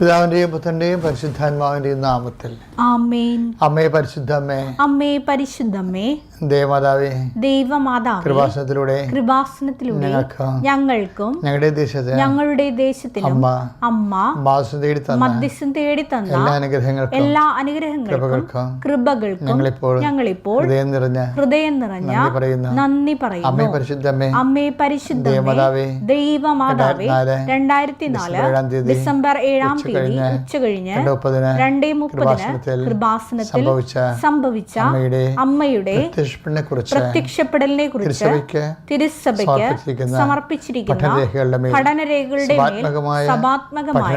പിതാവിന്റെയും പുത്രന്റെയും പരിശുദ്ധാത്മാവിന്റെയും നാമത്തിൽ ആമേൻ. അമ്മേ പരിശുദ്ധമ്മേ, അമ്മേ പരിശുദ്ധമ്മേ, ദേവമാതാവേ, ദൈവമാതാവേ, കൃപാസനത്തിലൂടെ ഞങ്ങൾക്കും ഞങ്ങളുടെ ദേശത്തിലും അമ്മ മധ്യസ്ഥം തേടി തന്ന എല്ലാ അനുഗ്രഹങ്ങൾക്കും കൃപകൾക്കും ഞങ്ങളിപ്പോൾ ഹൃദയം നിറഞ്ഞ നന്ദി പറയുന്നു. അമ്മേ പരിശുദ്ധമ്മേ, ദൈവമാതാവേ, 2004 ഡിസംബർ 7 തീയതി ഉച്ചകഴിഞ്ഞ് 2:30 കൃപാസനത്തിൽ സംഭവിച്ച അമ്മയുടെ പ്രത്യക്ഷപ്പെടലിനെ കുറിച്ച് തിരുസഭയ്ക്ക് സമർപ്പിച്ചിരിക്കുന്ന പഠനരേഖകളുടെ മേൽ സഭാത്മകമായ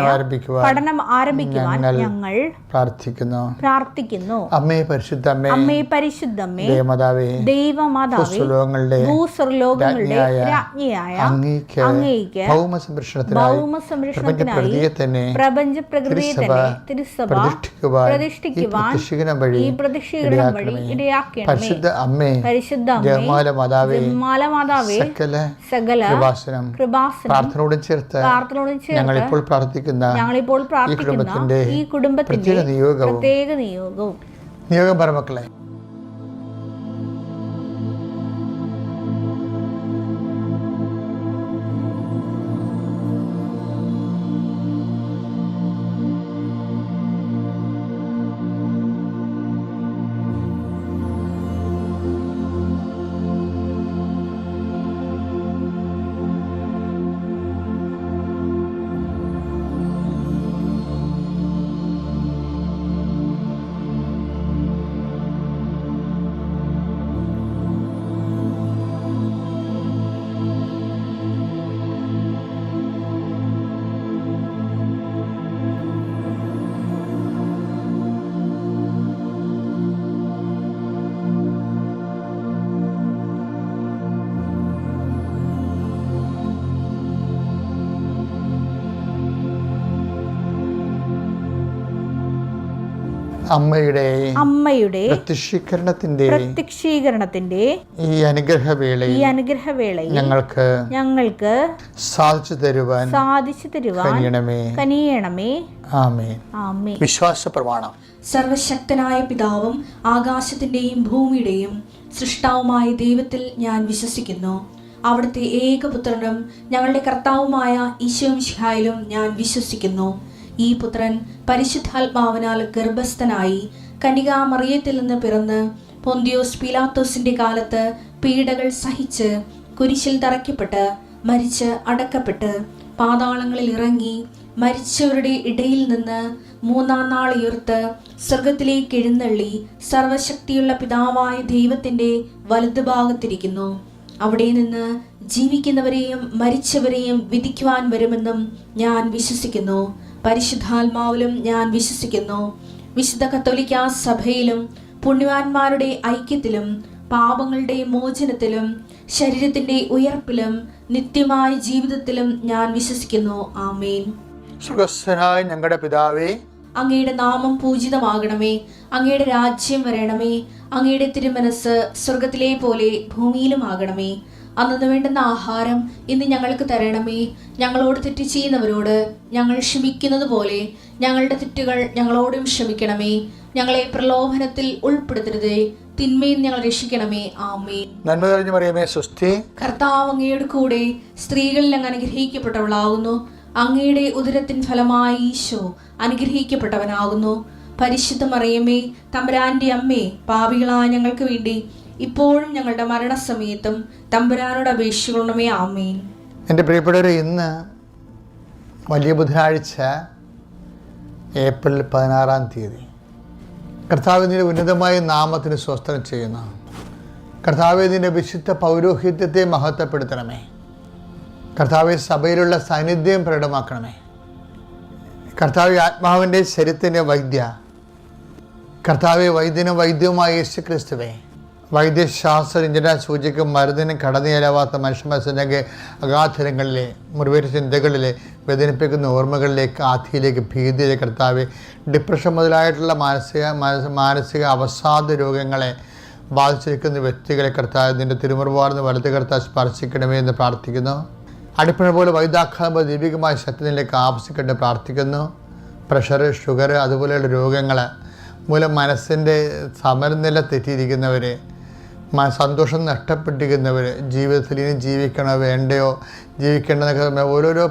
പഠനം ആരംഭിക്കുവാൻ ഞങ്ങൾ പ്രാർത്ഥിക്കുന്നു. അമ്മേ പരിശുദ്ധമ്മേ, അമ്മേ പരിശുദ്ധമ്മേ, ദൈവമാതാവേ, ഭൂസ്വർലോകങ്ങളുടെ രാജ്ഞിയായ അങ്ങേയ്ക്ക് ഭൗമസംരക്ഷണത്തിനായി പ്രപഞ്ച പ്രകൃതിയെ തന്നെ തിരുസഭ പ്രതിഷ്ഠിക്കുവാൻ ഈ പ്രതിഷ്ഠീകരണം വഴി ഇടയാക്കണമേ. പരിശുദ്ധ അമ്മേ, ജപമാലമാതാവേ, സകല കൃപാസനം പ്രാർത്ഥനയോടും ചേർത്ത് ഞങ്ങളിപ്പോൾ പ്രാർത്ഥിക്കുന്ന ഈ കുടുംബത്തിന്റെ പ്രത്യേക നിയോഗം പരമക്കളെ. അമ്മയുടെ പ്രത്യക്ഷീകരണത്തിന്റെ ഈ അനുഗ്രഹവേളയിൽ ഞങ്ങൾക്ക് സാധിച്ചു തരുവാൻ കനിയണമേ. ആമേൻ. വിശ്വാസ പ്രമാണം. സർവശക്തനായ പിതാവും ആകാശത്തിന്റെയും ഭൂമിയുടെയും സൃഷ്ടാവുമായ ദൈവത്തിൽ ഞാൻ വിശ്വസിക്കുന്നു. അവിടുത്തെ ഏകപുത്രനും ഞങ്ങളുടെ കർത്താവുമായ ഈശോമിശിഹായിലും ഞാൻ വിശ്വസിക്കുന്നു. ഈ പുത്രൻ പരിശുദ്ധാത്മാവിനാൽ ഗർഭസ്ഥനായി കന്യകാമറിയത്തിൽ നിന്ന് പിറന്ന് പൊന്തിയോസ് പീലാത്തോസിന്റെ കാലത്ത് പീഡകൾ സഹിച്ച് കുരിശിൽ തറയ്ക്കപ്പെട്ട് മരിച്ച് അടക്കപ്പെട്ട് പാതാളങ്ങളിൽ ഇറങ്ങി മരിച്ചവരുടെ ഇടയിൽ നിന്ന് 3-ാം നാൾ ഉയർത്ത് സ്വർഗത്തിലേക്ക് എഴുന്നള്ളി സർവശക്തിയുള്ള പിതാവായ ദൈവത്തിന്റെ വലതുഭാഗത്തിരിക്കുന്നു. അവിടെ നിന്ന് ജീവിക്കുന്നവരെയും മരിച്ചവരെയും വിധിക്കുവാൻ വരുമെന്നും ഞാൻ വിശ്വസിക്കുന്നു. പരിശുദ്ധാത്മാവിലും ഞാൻ വിശ്വസിക്കുന്നു. വിശുദ്ധ കത്തോലിക്കാ സഭയിലും പുണ്യവാന്മാരുടെ ഐക്യത്തിലും പാപങ്ങളുടെ മോചനത്തിലും ശരീരത്തിന്റെ ഉയർപ്പിലും നിത്യമായ ജീവിതത്തിലും ഞാൻ വിശ്വസിക്കുന്നു. ആമേൻ. സ്വർഗ്ഗസ്ഥനായ ഞങ്ങളുടെ പിതാവേ, അങ്ങയുടെ നാമം പൂജിതമാകണമേ. അങ്ങയുടെ രാജ്യം വരണമേ. അങ്ങയുടെ തിരുമനസ് സ്വർഗത്തിലെ പോലെ ഭൂമിയിലും ആകണമേ. അന്നു വേണ്ടുന്ന ആഹാരം ഇന്ന് ഞങ്ങൾക്ക് തരണമേ. ഞങ്ങളോട് തെറ്റ് ചെയ്യുന്നവരോട് ഞങ്ങൾ ക്ഷമിക്കുന്നത് പോലെ ഞങ്ങളുടെ തെറ്റുകൾ ഞങ്ങളോടും ക്ഷമിക്കണമേ. ഞങ്ങളെ പ്രലോഭനത്തിൽ ഉൾപ്പെടുത്തരുതേ, തിന്മയിൽ ഞങ്ങൾ രക്ഷിക്കണമേ. ആമേൻ. നന്മ നിറഞ്ഞ മറിയമേ, സ്വസ്തി. കർത്താവ് അങ്ങയുടെ കൂടെ സ്ത്രീകളിൽ അങ്ങ് അനുഗ്രഹിക്കപ്പെട്ടവളാകുന്നു. അങ്ങയുടെ ഉദരത്തിൻ ഫലമായി ഈശോ അനുഗ്രഹിക്കപ്പെട്ടവനാകുന്നു. പരിശുദ്ധ മറിയമേ, തമ്പുരാന്റെ അമ്മേ, പാപികളായ ഞങ്ങൾക്ക് വേണ്ടി ഇപ്പോഴും ഞങ്ങളുടെ മരണസമയത്തും തമ്പുരാനോട് അപേക്ഷിക്കണമേ. ആമേൻ. എൻ്റെ പ്രിയപ്പെട്ടവരെ, ഇന്ന് വലിയ ബുധനാഴ്ച ഏപ്രിൽ 16-ാം തീയതി കർത്താവിൻ്റെ ഉന്നതമായ നാമത്തിന് സ്വസ്ത്രം ചെയ്യുന്നു. കർത്താവിൻ്റെ വിശുദ്ധ പൗരോഹിത്യത്തെ മഹത്വപ്പെടുത്തണമേ. കർത്താവ് സഭയിലുള്ള സാന്നിധ്യം പ്രകടമാക്കണമേ. കർത്താവ് ആത്മാവിൻ്റെ ശരീരത്തിൻ്റെ വൈദ്യ, കർത്താവ് വൈദ്യനും വൈദ്യവുമായ യേശു ക്രിസ്തുവേ, വൈദ്യശാസ്ത്ര ഇഞ്ചന സൂചിക്കും മരുന്നിനും കടന്നുചെല്ലാവാത്ത മനുഷ്യമനസ്സിൻ്റെ അഗാധരങ്ങളിലെ മുറിവേറ്റ ചിന്തകളിലെ വേദനിപ്പിക്കുന്ന ഓർമ്മകളിലേക്ക്, ആധിയിലേക്ക്, ഭീതിയിലേക്ക് കർത്താവ് ഡിപ്രഷൻ മുതലായിട്ടുള്ള മാനസിക അവസാദ രോഗങ്ങളെ ബാധിച്ചിരിക്കുന്ന വ്യക്തികളെ കർത്താവ് നിൻ്റെ തിരുമുറിവാർന്ന് വലത് കർത്താവ് സ്പർശിക്കണമേ എന്ന് പ്രാർത്ഥിക്കുന്നു. അടിപ്പണ പോലെ വൈദാഘാതം ദൈവികമായ ശക്തിയിലേക്ക് ആവശ്യിക്കട്ടെ പ്രാർത്ഥിക്കുന്നു. പ്രഷർ, ഷുഗർ അതുപോലെയുള്ള രോഗങ്ങൾ മൂലം മനസ്സിൻ്റെ സമനില തെറ്റിയിരിക്കുന്നവർ, സന്തോഷം നഷ്ടപ്പെട്ടിരിക്കുന്നവർ, ജീവിതത്തിൽ ഇനി ജീവിക്കണോ വേണ്ടയോ, ജീവിക്കേണ്ടതെന്നൊക്കെ ഓരോരോ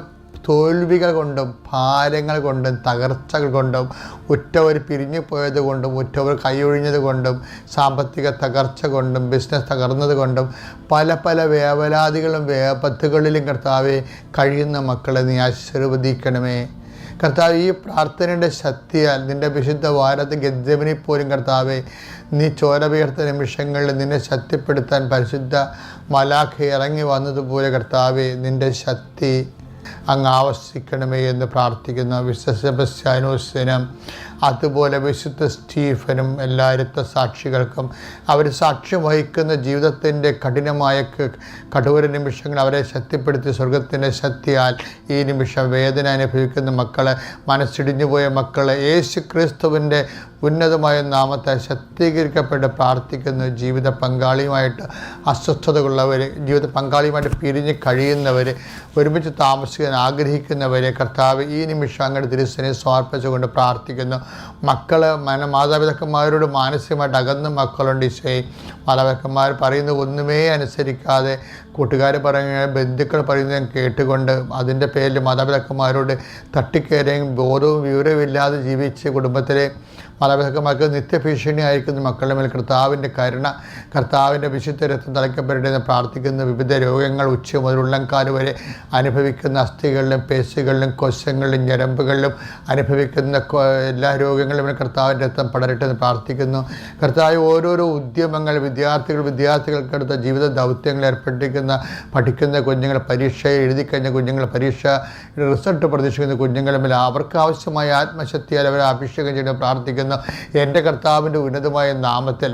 തോൽവികൾ കൊണ്ടും ഭാരങ്ങൾ കൊണ്ടും തകർച്ചകൾ കൊണ്ടും ഉറ്റവർ പിരിഞ്ഞു പോയത് കൊണ്ടും ഉറ്റവർ കൈയൊഴിഞ്ഞത് കൊണ്ടും സാമ്പത്തിക തകർച്ച കൊണ്ടും ബിസിനസ് തകർന്നത് കൊണ്ടും പല പല വേവലാതികളും വേപത്തുകളിലും കർത്താവെ കഴിയുന്ന മക്കളെ നീ ആശീർവദിക്കണമേ. കർത്താവ്, ഈ പ്രാർത്ഥനയുടെ ശക്തിയാൽ നിൻ്റെ വിശുദ്ധ വാരത്ത് ഗദ്ജമിനെ പോലും കർത്താവെ നീ ചോരപീർത്ത നിമിഷങ്ങളിൽ നിന്നെ ശക്തിപ്പെടുത്താൻ പരിശുദ്ധ മലാഖ ഇറങ്ങി വന്നതുപോലെ കർത്താവെ നിൻ്റെ ശക്തി അങ്ങ് ആവശ്യിക്കണമേ എന്ന് പ്രാർത്ഥിക്കുന്നു. വിശുദ്ധ സെബസ്ത്യാനോസിനും അതുപോലെ വിശുദ്ധ സ്റ്റീഫനും എല്ലാ രക്തസാക്ഷികൾക്കും അവർ സാക്ഷ്യം വഹിക്കുന്ന ജീവിതത്തിൻ്റെ കഠിനമായ കഠോര നിമിഷങ്ങൾ അവരെ ശക്തിപ്പെടുത്തി സ്വർഗത്തിൻ്റെ ശക്തിയാൽ ഈ നിമിഷം വേദന അനുഭവിക്കുന്ന മക്കളെ, മനസ്സിടിഞ്ഞു പോയ മക്കളെ യേശു ക്രിസ്തുവിൻ്റെ ഉന്നതമായ നാമത്തെ ശക്തീകരിക്കപ്പെട്ട് പ്രാർത്ഥിക്കുന്നു. ജീവിത പങ്കാളിയുമായിട്ട് അസ്വസ്ഥതകളുള്ളവർ, ജീവിത പങ്കാളിയുമായിട്ട് പിരിഞ്ഞ് കഴിയുന്നവർ, ഒരുമിച്ച് താമസിക്കാൻ ആഗ്രഹിക്കുന്നവരെ കർത്താവ് ഈ നിമിഷം അങ്ങയുടെ തിരുസനെ സമർപ്പിച്ചുകൊണ്ട് പ്രാർത്ഥിക്കുന്നു. മക്കൾ മാതാപിതാക്കന്മാരോട് മാനസികമായിട്ട് അകന്ന മക്കളുണ്ട്. ഈശോയെ, മാതാപിതാക്കന്മാർ പറയുന്നത് ഒന്നുമേ അനുസരിക്കാതെ കൂട്ടുകാർ പറയുന്ന ബന്ധുക്കൾ പറയുന്നത് കേട്ടുകൊണ്ട് അതിൻ്റെ പേരിൽ മാതാപിതാക്കന്മാരോട് തട്ടിക്കയറുകയും ബോധവും വിവരവും ഇല്ലാതെ ജീവിച്ച് കുടുംബത്തിലെ മാതാപിതാക്കന്മാർക്ക് നിത്യഭീഷണി അയക്കുന്ന മക്കളുടെ മേൽ കർത്താവിൻ്റെ കരുണ, കർത്താവിൻ്റെ വിശുദ്ധ രക്തം തളിക്കപ്പെടട്ടെ എന്ന് പ്രാർത്ഥിക്കുന്ന. വിവിധ രോഗങ്ങൾ ഉച്ച മുതൽ ഉള്ളംകാല് വരെ അനുഭവിക്കുന്ന അസ്ഥികളിലും പേശികളിലും കോശങ്ങളിലും ഞരമ്പുകളിലും അനുഭവിക്കുന്ന എല്ലാ രോഗങ്ങളിലും കർത്താവിൻ്റെ രക്തം പടരട്ടെ എന്ന് പ്രാർത്ഥിക്കുന്നു. കർത്താവ്, ഓരോരോ ഉദ്യമങ്ങൾ വിദ്യാർത്ഥികൾക്കടുത്ത ജീവിത ദൗത്യങ്ങൾ ഏർപ്പെട്ടിരിക്കുന്ന പഠിക്കുന്ന കുഞ്ഞുങ്ങൾ, പരീക്ഷ എഴുതിക്കഴിഞ്ഞ കുഞ്ഞുങ്ങൾ, പരീക്ഷ റിസൾട്ട് പ്രതീക്ഷിക്കുന്ന കുഞ്ഞുങ്ങളുടെ മേൽ അവർക്ക് ആവശ്യമായ ആത്മശക്തിയാൽ അവരെ അഭിഷേകം ചെയ്ത് പ്രാർത്ഥിക്കുന്നു. എൻ്റെ കർത്താവിൻ്റെ ഉന്നതമായ നാമത്തിൽ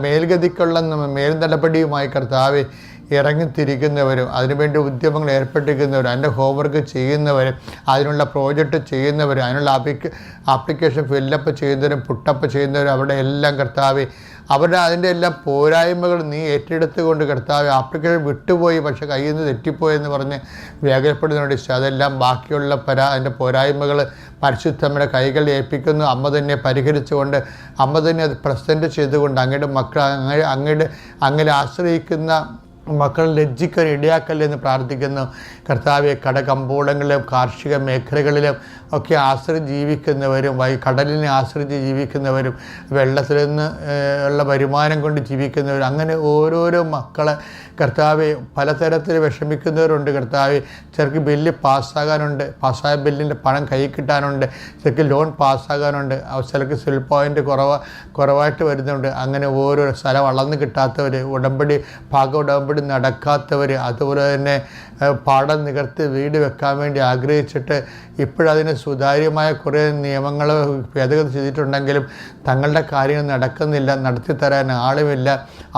മേൽഗതിക്കുള്ള മേൽനടപടിയുമായി കർത്താവെ ഇറങ്ങിത്തിരിക്കുന്നവരും അതിനുവേണ്ടി ഉദ്യമങ്ങൾ ഏർപ്പെട്ടിരിക്കുന്നവരും അതിൻ്റെ ഹോംവർക്ക് ചെയ്യുന്നവരും അതിനുള്ള പ്രോജക്റ്റ് ചെയ്യുന്നവരും അതിനുള്ള ആപ്ലിക്കേഷൻ ഫില്ലപ്പ് ചെയ്യുന്നവരും പുട്ടപ്പ് ചെയ്യുന്നവരും അവിടെ എല്ലാം കർത്താവെ അവരുടെ അതിൻ്റെ എല്ലാം പോരായ്മകൾ നീ ഏറ്റെടുത്തുകൊണ്ട് കർത്താവ് ആപ്ലിക്കേഷൻ വിട്ടുപോയി പക്ഷേ കയ്യിൽ നിന്ന് തെറ്റിപ്പോയെന്ന് പറഞ്ഞ് വ്യാകുലപ്പെടുന്നുണ്ട്. അതെല്ലാം ബാക്കിയുള്ള അതിൻ്റെ പോരായ്മകൾ പരിശുദ്ധമ്മയുടെ കൈകളിൽ ഏൽപ്പിക്കുന്നു. അമ്മ തന്നെ പരിഹരിച്ചുകൊണ്ട് അമ്മ തന്നെ അത് പ്രസൻറ്റ് ചെയ്തുകൊണ്ട് അങ്ങയുടെ മക്കൾ അങ്ങനെ ആശ്രയിക്കുന്ന മക്കൾ ലജ്ജിക്കാൻ ഇടയാക്കല്ലെന്ന് പ്രാർത്ഥിക്കുന്നു. കർത്താവെ, കടകമ്പോളങ്ങളിലും കാർഷിക മേഖലകളിലും ഒക്കെ ആശ്രയിച്ച് ജീവിക്കുന്നവരും കടലിനെ ആശ്രയിച്ച് ജീവിക്കുന്നവരും വെള്ളത്തിൽ നിന്ന് ഉള്ള വരുമാനം കൊണ്ട് ജീവിക്കുന്നവരും അങ്ങനെ ഓരോരോ മക്കളെ കർത്താവെ പലതരത്തിൽ വിഷമിക്കുന്നവരുണ്ട്. കർത്താവെ, ചിലർക്ക് ബില്ല് പാസ്സാകാനുണ്ട്, പാസ്സായ ബില്ലിൻ്റെ പണം കൈ കിട്ടാനുണ്ട്, ചിലർക്ക് ലോൺ പാസ്സാകാനുണ്ട്, ചിലർക്ക് സിൽ പോയിൻ്റ് കുറവായിട്ട് വരുന്നുണ്ട്. അങ്ങനെ ഓരോ സ്ഥലം വളർന്ന് കിട്ടാത്തവർ, ഉടമ്പടി നടക്കാത്തവർ, അതുപോലെ തന്നെ പാടം നികർത്തി വീട് വെക്കാൻ വേണ്ടി ആഗ്രഹിച്ചിട്ട് ഇപ്പോഴതിന് സുതാര്യമായ കുറേ നിയമങ്ങൾ ഭേദഗതി ചെയ്തിട്ടുണ്ടെങ്കിലും തങ്ങളുടെ കാര്യങ്ങൾ നടക്കുന്നില്ല, നടത്തിത്തരാൻ ആളുമില്ല,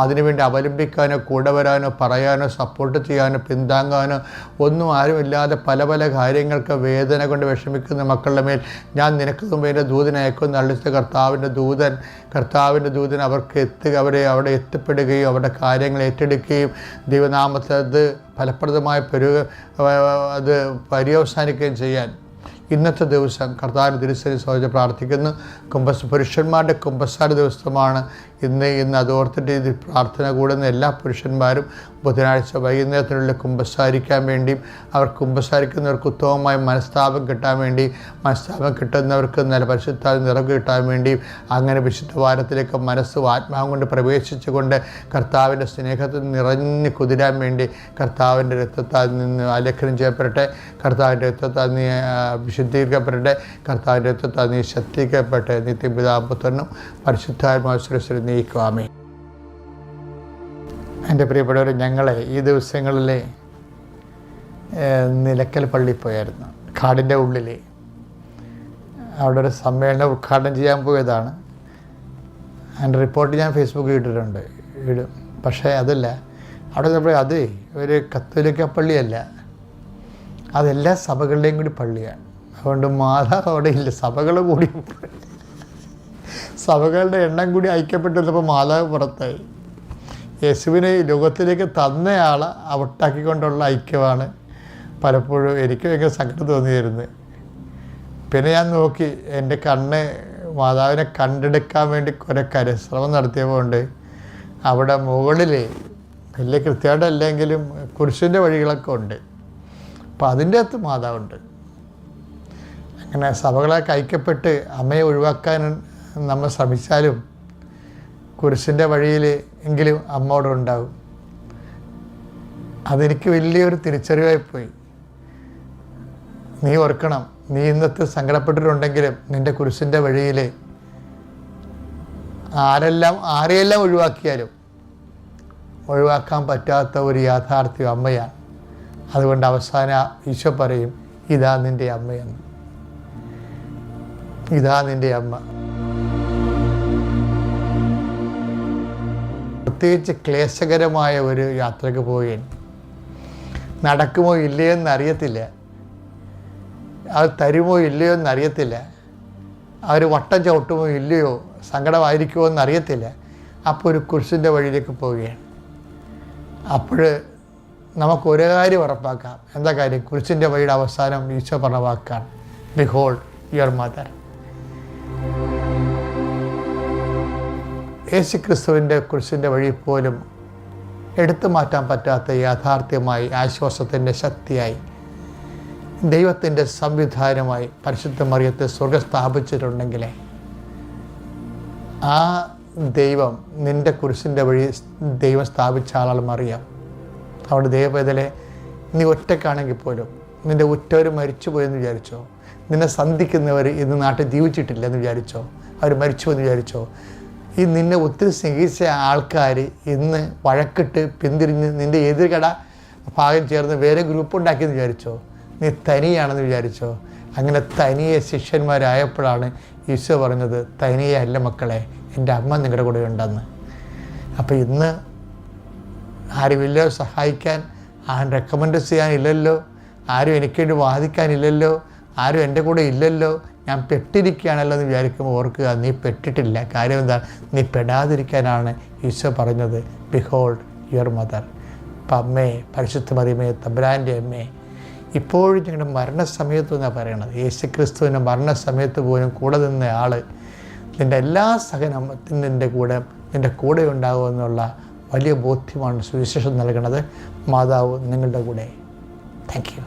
അതിനുവേണ്ടി അവലംബിക്കാനോ കൂടെ വരാനോ പറയാനോ സപ്പോർട്ട് ചെയ്യാനോ പിന്താങ്ങാനോ ഒന്നും ആരുമില്ലാതെ പല പല കാര്യങ്ങൾക്ക് വേദന കൊണ്ട് വിഷമിക്കുന്ന മക്കളുടെ മേൽ ഞാൻ നിനക്ക് മുമ്പ് എൻ്റെ ദൂതനെ അയക്കുന്ന അള്ളിച്ച കർത്താവിൻ്റെ ദൂതൻ അവർക്ക് അവരെ അവിടെ എത്തിപ്പെടുകയും അവരുടെ കാര്യങ്ങൾ ഏറ്റെടുക്കുകയും ദൈവനാമത്തിൽ അത് ഫലപ്രദമായി അത് പര്യവസാനിക്കുകയും ചെയ്യാൻ ഇന്നത്തെ ദിവസം കർത്താവിൻ്റെ തിരുസരി സോച പ്രാർത്ഥിക്കുന്നു. പുരുഷന്മാരുടെ കുമ്പസാര ദിവസമാണ് ഇന്ന് അതോർത്തിട്ട് ഇത് പ്രാർത്ഥന കൂടുന്ന എല്ലാ പുരുഷന്മാരും ബുധനാഴ്ച വൈകുന്നേരത്തിനുള്ളിൽ കുമ്പസാരിക്കാൻ വേണ്ടിയും അവർ കുമ്പസാരിക്കുന്നവർക്ക് ഉത്തമമായ മനസ്താപം കിട്ടാൻ വേണ്ടിയും മനസ്താപം കിട്ടുന്നവർക്ക് നല്ല പരിശുദ്ധ നിറവ് കിട്ടാൻ വേണ്ടിയും അങ്ങനെ വിശുദ്ധ വാരത്തിലേക്ക് മനസ്സും ആത്മാവും കൊണ്ട് പ്രവേശിച്ചുകൊണ്ട് കർത്താവിൻ്റെ സ്നേഹത്തിൽ നിറഞ്ഞ് കുതിരാൻ വേണ്ടി കർത്താവിൻ്റെ രക്തത്താൽ നിന്ന് ആലേഖനം ചെയ്യപ്പെടട്ടെ. കർത്താവിൻ്റെ രക്തത്താൽ നീ വിശുദ്ധീകരിക്കപ്പെടട്ടെ. കർത്താവിൻ്റെ രക്തത്താൽ നീ ശക്തിക്കപ്പെട്ട് നിത്യപിതാപുത്രനും പരിശുദ്ധാത്മാശ്വരശ്വരം നീക്കുവാമേ. എൻ്റെ പ്രിയപ്പെട്ടവർ, ഞങ്ങളെ ഈ ദിവസങ്ങളിൽ നിലയ്ക്കൽ പള്ളി പോയായിരുന്നു. കാടിൻ്റെ ഉള്ളിൽ അവിടെ ഒരു സമ്മേളനം ഉദ്ഘാടനം ചെയ്യാൻ പോയതാണ്. അതിൻ്റെ റിപ്പോർട്ട് ഞാൻ ഫേസ്ബുക്കിൽ ഇടും. പക്ഷേ അതല്ല, അവിടെ അത് ഒരു കത്തോലിക്ക പള്ളിയല്ല, അതെല്ലാ സഭകളുടെയും കൂടി പള്ളിയാണ്. അതുകൊണ്ട് മാതാവ് അവിടെ ഇല്ല, സഭകളുടെ എണ്ണം കൂടി ഐക്യപ്പെട്ടിരുന്നപ്പോൾ മാതാവ് പുറത്തായി. യേശുവിനെ ലോകത്തിലേക്ക് തന്നയാൾ ഔട്ടാക്കിക്കൊണ്ടുള്ള ഐക്യമാണ് പലപ്പോഴും എനിക്ക് ഭയങ്കര സങ്കടം തോന്നിയിരുന്നത്. പിന്നെ ഞാൻ നോക്കി, എൻ്റെ കണ്ണ് മാതാവിനെ കണ്ടെടുക്കാൻ വേണ്ടി കുറേ പരിശ്രമം നടത്തിയതുകൊണ്ട് അവിടെ മുകളിൽ വലിയ കൃത്യമായിട്ടല്ലെങ്കിലും കുരിശിൻ്റെ വഴികളൊക്കെ ഉണ്ട്. അപ്പം അതിൻ്റെ അകത്ത് മാതാവുണ്ട്. അങ്ങനെ സഭകളൊക്കെ ഐക്യപ്പെട്ട് അമ്മയെ ഒഴിവാക്കാൻ നമ്മൾ ശ്രമിച്ചാലും കുരിശിൻ്റെ വഴിയിൽ എങ്കിലും അമ്മ അവിടെ ഉണ്ടാവും. അതെനിക്ക് വലിയൊരു തിരിച്ചറിവായിപ്പോയി. നീ ഓർക്കണം, നീ ഇന്നത്തെ സങ്കടപ്പെട്ടിട്ടുണ്ടെങ്കിലും നിൻ്റെ കുരിശിൻ്റെ വഴിയിൽ ആരെയെല്ലാം ഒഴിവാക്കിയാലും ഒഴിവാക്കാൻ പറ്റാത്ത ഒരു യാഥാർത്ഥ്യം അമ്മയാണ്. അതുകൊണ്ട് അവസാനം ഈശോ പറയും, ഇതാ നിൻ്റെ അമ്മയെന്ന്. ഇതാ നിൻ്റെ അമ്മ. പ്രത്യേകിച്ച് ക്ലേശകരമായ ഒരു യാത്രയ്ക്ക് പോവുകയാണ്. നടക്കുമോ ഇല്ലയോ എന്നറിയത്തില്ല, അത് തരുമോ ഇല്ലയോ എന്നറിയത്തില്ല, അവർ വട്ടം ചവിട്ടുമോ ഇല്ലയോ, സങ്കടമായിരിക്കുമോ എന്നറിയത്തില്ല. അപ്പോൾ ഒരു കുരിശിൻ്റെ വഴിയിലേക്ക് പോവുകയാണ്. അപ്പോൾ നമുക്ക് ഒരു കാര്യം ഉറപ്പാക്കാം. എന്താ കാര്യം? കുരിശിൻ്റെ വഴിയുടെ അവസാനം ഈശോ പറഞ്ഞ വാക്കാണ്, ബിഹോൾഡ് യുവർ മദർ. യേശു ക്രിസ്തുവിൻ്റെ കുരിശിൻ്റെ വഴി പോലും എടുത്തു മാറ്റാൻ പറ്റാത്ത യാഥാർത്ഥ്യമായി, ആശ്വാസത്തിൻ്റെ ശക്തിയായി, ദൈവത്തിൻ്റെ സംവിധാനമായി പരിശുദ്ധ മറിയത്തെ സ്വർഗ്ഗം സ്ഥാപിച്ചിട്ടുണ്ടെങ്കിൽ ആ ദൈവം നിൻ്റെ കുരിശിൻ്റെ വഴി ദൈവം സ്ഥാപിച്ച ആളാണ് മറിയാം. അവിടെ ദൈവവേദലെ നീ ഒറ്റക്കാണെങ്കിൽ പോലും നിൻ്റെ ഉറ്റവർ മരിച്ചു പോയെന്ന് വിചാരിച്ചോ, നിന്നെ സന്ധിക്കുന്നവർ ഇന്ന് നാട്ടിൽ ജീവിച്ചിട്ടില്ല എന്ന് വിചാരിച്ചോ, അവർ മരിച്ചു എന്ന് വിചാരിച്ചോ, ഈ നിന്നെ ഒത്തിരി സ്നേഹിച്ച ആൾക്കാർ ഇന്ന് വഴക്കിട്ട് പിന്തിരിഞ്ഞ് നിൻ്റെ എതിർകട ഭാഗം ചേർന്ന് വേറെ ഗ്രൂപ്പ് ഉണ്ടാക്കിയെന്ന് വിചാരിച്ചോ, നീ തനിയാണെന്ന് വിചാരിച്ചോ. അങ്ങനെ തനിയെ ശിഷ്യന്മാരായപ്പോഴാണ് ഈശോ പറഞ്ഞത്, തനിയെ അല്ല മക്കളെ, എൻ്റെ അമ്മ നിങ്ങളുടെ കൂടെ ഉണ്ടെന്ന്. അപ്പോൾ ഇന്ന് ആരുമില്ലോ സഹായിക്കാൻ, ആരും റെക്കമെൻഡ് ചെയ്യാനില്ലല്ലോ, ആരും എനിക്ക് വേണ്ടി വാദിക്കാനില്ലല്ലോ, ആരും എൻ്റെ കൂടെ ഇല്ലല്ലോ, ഞാൻ പെട്ടിരിക്കുകയാണല്ലോ എന്ന് വിചാരിക്കുമ്പോൾ ഓർക്കുക, നീ പെട്ടിട്ടില്ല. കാര്യം എന്താ? നീ പെടാതിരിക്കാനാണ് ഈശോ പറഞ്ഞത്, ബിഹോൾഡ് യുവർ മദർ. അപ്പം അമ്മേ, പരിശുദ്ധ മറിയമേ, തമ്പുരാൻ്റെ അമ്മേ, ഇപ്പോഴും ഞങ്ങളുടെ മരണസമയത്ത് എന്നാണ് പറയണത്. യേശു ക്രിസ്തുവിൻ്റെ മരണസമയത്ത് പോലും കൂടെ നിന്ന ആൾ നിൻ്റെ എല്ലാ സഹനത്തിനും നിൻ്റെ കൂടെ ഉണ്ടാകുമെന്നുള്ള വലിയ ബോധ്യമാണ് സുവിശേഷം നൽകുന്നത്. മാതാവ് നിങ്ങളുടെ കൂടെ. Thank you.